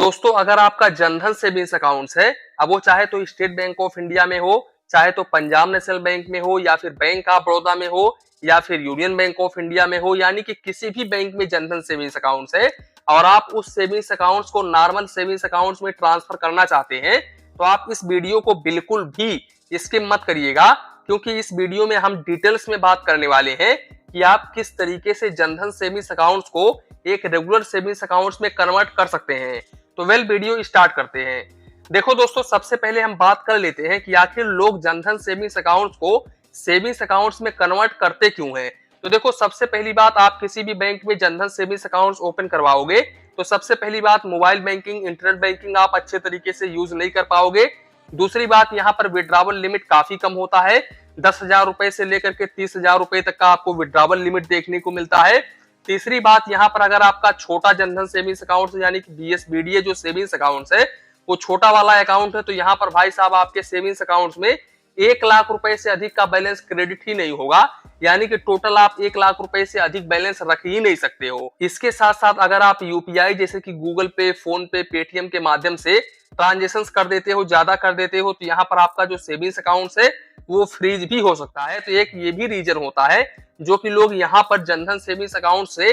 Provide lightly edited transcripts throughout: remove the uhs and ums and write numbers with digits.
दोस्तों अगर आपका जनधन सेविंग्स अकाउंट है, अब वो चाहे तो स्टेट बैंक ऑफ इंडिया में हो, चाहे तो पंजाब नेशनल बैंक में हो, या फिर बैंक ऑफ बड़ौदा में हो, या फिर यूनियन बैंक ऑफ इंडिया में हो, यानी कि किसी भी बैंक में जनधन सेविंग्स अकाउंट है और आप उस सेविंग्स अकाउंट को नॉर्मल सेविंग्स अकाउंट में ट्रांसफर करना चाहते हैं, तो आप इस वीडियो को बिल्कुल भी स्किप मत करिएगा, क्योंकि इस वीडियो में हम डिटेल्स में बात करने वाले हैं कि आप किस तरीके से जनधन सेविंग्स अकाउंट्स को एक रेगुलर सेविंग्स अकाउंट्स में कन्वर्ट कर सकते हैं। तो वीडियो स्टार्ट करते हैं। देखो दोस्तों, सबसे पहले हम बात कर लेते हैं कि आखिर लोग जनधन सेविंग्स अकाउंट्स को सेविंग्स अकाउंट्स में कन्वर्ट करते क्यों हैं। तो देखो, सबसे पहली बात, आप किसी भी बैंक में जनधन सेविंग्स अकाउंट्स ओपन करवाओगे तो सबसे पहली बात, मोबाइल बैंकिंग, इंटरनेट बैंकिंग आप अच्छे तरीके से यूज नहीं कर पाओगे। दूसरी बात, यहाँ पर विड्रॉवल लिमिट काफी कम होता है। 10,000 रुपए से लेकर के 30,000 रुपए तक का आपको विड्रॉवल लिमिट देखने को मिलता है। तीसरी बात, यहाँ पर अगर आपका छोटा जनधन सेविंग्स अकाउंट यानी कि बीएसबीडीए जो सेविंग्स अकाउंट है वो छोटा वाला अकाउंट है, तो यहाँ पर भाई साहब आपके सेविंग्स अकाउंट में 1 लाख रुपए से अधिक का बैलेंस क्रेडिट ही नहीं होगा, यानी कि टोटल आप 1 लाख रुपए से अधिक बैलेंस रख ही नहीं सकते हो। इसके साथ साथ अगर आप यूपीआई जैसे कि गूगल पे, फोन पे, पेटीएम के माध्यम से ट्रांजेक्शन कर देते हो, ज्यादा कर देते हो, तो यहाँ पर आपका जो सेविंग्स अकाउंट है वो फ्रीज भी हो सकता है। तो एक ये भी रीजन होता है जो कि लोग यहाँ पर जनधन सेविंग्स अकाउंट से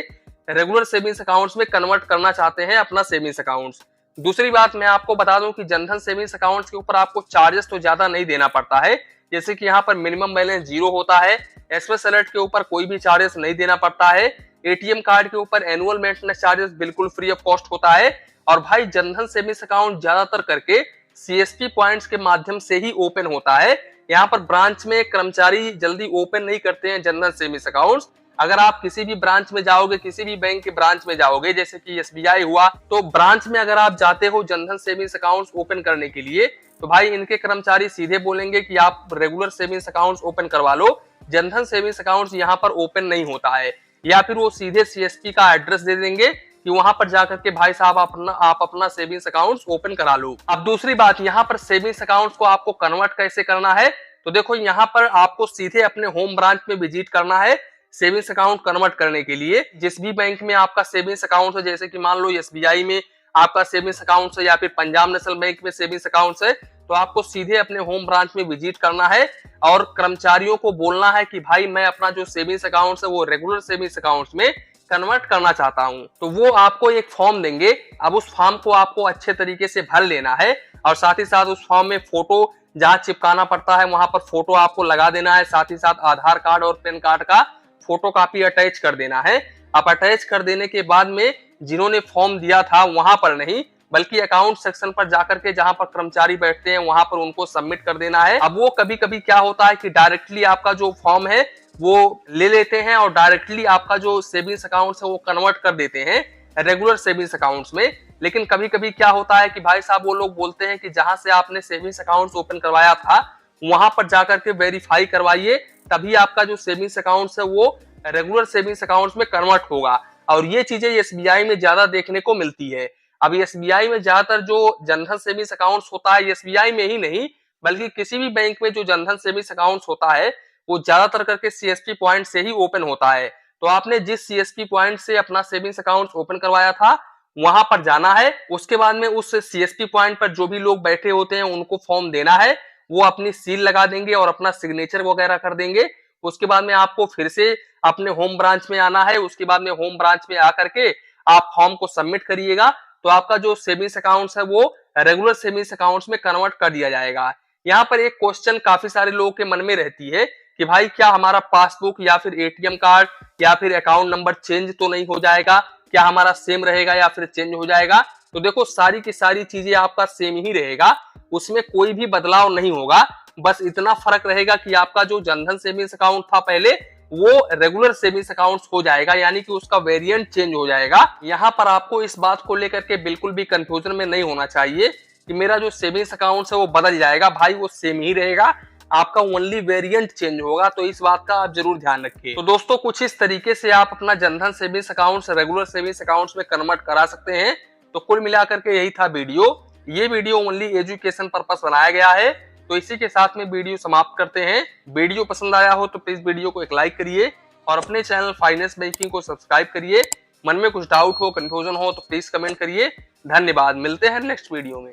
रेगुलर सेविंग्स अकाउंट्स में कन्वर्ट करना चाहते हैं अपना सेविंग्स अकाउंट्स। दूसरी बात, मैं आपको बता दूं कि जनधन सेविंग्स अकाउंट्स के ऊपर आपको चार्जेस तो ज्यादा नहीं देना पड़ता है, जैसे कि यहाँ पर मिनिमम बैलेंस 0 होता है, एसएमएस अलर्ट के ऊपर कोई भी चार्जेस नहीं देना पड़ता है, एटीएम कार्ड के ऊपर एनुअल मेंटेनेंस चार्जेस बिल्कुल फ्री ऑफ कॉस्ट होता है। और भाई जनधन सेविंग्स अकाउंट ज्यादातर करके सीएसपी पॉइंट्स के माध्यम से ही ओपन होता है। यहाँ पर ब्रांच में कर्मचारी जल्दी ओपन नहीं करते हैं जनधन सेविंग्स अकाउंट्स। अगर आप किसी भी ब्रांच में जाओगे, किसी भी बैंक के ब्रांच में जाओगे, जैसे कि एसबीआई हुआ, तो ब्रांच में अगर आप जाते हो जनधन सेविंग्स अकाउंट्स ओपन करने के लिए, तो भाई इनके कर्मचारी सीधे बोलेंगे कि आप रेगुलर सेविंग्स अकाउंट्स ओपन करवा लो, जनधन सेविंग्स अकाउंट्स यहाँ पर ओपन नहीं होता है। या फिर वो सीधे सीएसपी का एड्रेस दे देंगे कि वहां पर जाकर के भाई साहब आप अपना सेविंग्स अकाउंट्स ओपन करा लो। अब दूसरी बात, यहाँ पर सेविंग्स अकाउंट्स को आपको कन्वर्ट कैसे करना है, तो देखो यहाँ पर आपको सीधे अपने होम ब्रांच में विजिट करना है सेविंग्स अकाउंट कन्वर्ट करने के लिए। जिस भी बैंक में आपका सेविंग्स अकाउंट है, जैसे कि मान लो एसबीआई में आपका सेविंग्स अकाउंट है या फिर पंजाब नेशनल बैंक में सेविंग्स अकाउंट है, तो आपको सीधे अपने होम ब्रांच में विजिट करना है और कर्मचारियों को बोलना है कि भाई मैं अपना जो सेविंग्स अकाउंट है वो रेगुलर सेविंग्स अकाउंट में कन्वर्ट करना चाहता हूं। तो वो आपको एक फॉर्म देंगे। अब उस फॉर्म को आपको अच्छे तरीके से भर लेना है और साथ ही साथ उस फॉर्म में फोटो जहां चिपकाना पड़ता है वहां पर फोटो आपको लगा देना है, साथ ही साथ आधार कार्ड और पैन कार्ड का फोटो कॉपी अटैच कर देना है। आप अटैच कर देने के बाद में जिन्होंने फॉर्म दिया था वहां पर नहीं, बल्कि अकाउंट सेक्शन पर जाकर के जहां पर कर्मचारी बैठते हैं वहां पर उनको सबमिट कर देना है। अब वो कभी कभी क्या होता है कि डायरेक्टली आपका जो फॉर्म है वो ले लेते हैं और डायरेक्टली आपका जो सेविंग्स अकाउंट है वो कन्वर्ट कर देते हैं रेगुलर सेविंग्स अकाउंट्स में। लेकिन कभी कभी क्या होता है कि भाई साहब वो लोग बोलते हैं कि जहां से आपने सेविंग्स अकाउंट ओपन करवाया था वहां पर जाकर के वेरीफाई करवाइए, तभी आपका जो सेविंग्स अकाउंट है वो रेगुलर सेविंग्स अकाउंट में कन्वर्ट होगा। और ये चीजें एसबीआई में ज्यादा देखने को मिलती है। अब एसबीआई में ज्यादातर जो जनधन सेविंग्स अकाउंट होता है, एसबीआई में ही नहीं बल्कि किसी भी बैंक में जो जनधन सेविंग्स अकाउंट होता है वो ज्यादातर करके सीएसपी पॉइंट से ही ओपन होता है। तो आपने जिस सीएसपी पॉइंट से अपना सेविंग्स अकाउंट ओपन करवाया था वहां पर जाना है। उसके बाद में उस सीएसपी पॉइंट पर जो भी लोग बैठे होते हैं उनको फॉर्म देना है, वो अपनी सील लगा देंगे और अपना सिग्नेचर वगैरह कर देंगे। उसके बाद में आपको फिर से अपने होम ब्रांच में आना है। उसके बाद में होम ब्रांच में आकर के आप फॉर्म को सबमिट करिएगा, तो आपका जो सेविंग्स अकाउंट है वो रेगुलर सेविंग्स अकाउंट में कन्वर्ट कर दिया जाएगा। यहाँ पर एक क्वेश्चन काफी सारे लोगों के मन में रहती है कि भाई क्या हमारा पासबुक या फिर एटीएम कार्ड या फिर अकाउंट नंबर चेंज तो नहीं हो जाएगा, क्या हमारा सेम रहेगा या फिर चेंज हो जाएगा। तो देखो, सारी की सारी चीजें आपका सेम ही रहेगा, उसमें कोई भी बदलाव नहीं होगा। बस इतना फर्क रहेगा कि आपका जो जनधन सेविंग्स अकाउंट था पहले वो रेगुलर सेविंग्स अकाउंट हो जाएगा, यानी कि उसका वेरिएंट चेंज हो जाएगा। यहाँ पर आपको इस बात को लेकर के बिल्कुल भी कंफ्यूजन में नहीं होना चाहिए कि मेरा जो सेविंग्स अकाउंट है वो बदल जाएगा। भाई वो सेम ही रहेगा, आपका ओनली वेरिएंट चेंज होगा। तो इस बात का आप जरूर ध्यान रखिए। तो दोस्तों, कुछ इस तरीके से आप अपना Jan Dhan savings account regular savings account में कन्वर्ट करा सकते हैं। तो कुल मिलाकर के यही था वीडियो। ये वीडियो ओनली एजुकेशन पर्पस बनाया गया है। तो इसी के साथ में वीडियो समाप्त करते हैं। वीडियो पसंद आया हो तो प्लीज वीडियो को एक लाइक करिए और अपने चैनल फाइनेंस बैंकिंग को सब्सक्राइब करिए, मन में कुछ डाउट हो, कंफ्यूजन हो तो प्लीज कमेंट करिए। धन्यवाद, मिलते हैं नेक्स्ट वीडियो में।